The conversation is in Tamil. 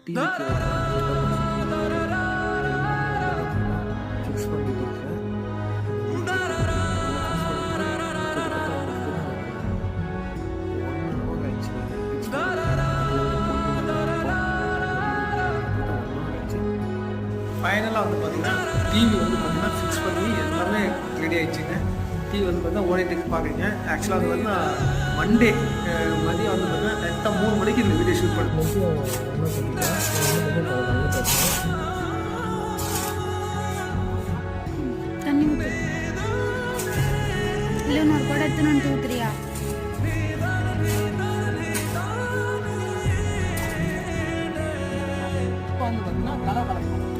டிவிக்கு ஃபிக்ஸ் பண்ணிட்டு இருக்கேன். ஃபைனலாக வந்து பார்த்தீங்கன்னா டிவி வந்து பார்த்தீங்கன்னா ஃபிக்ஸ் பண்ணி எல்லாமே ரெடி ஆகிடுச்சுங்க. டிவி வந்து பார்த்தீங்கன்னா ஓடிடிக்கு பார்க்குறீங்க. ஆக்சுவலாக அது வந்து மண்டே மதியம் வந்து பார்த்தீங்கன்னா கரெக்டாக 3 மணிக்கு இந்த வீடியோ ஷூட் பண்ணி தண்ணி ஊற்று இல்லை இன்னொரு கூட எடுத்துன்னு ஊற்றுறியா? இப்போ வந்து பார்த்தீங்கன்னா கலக்கணும்.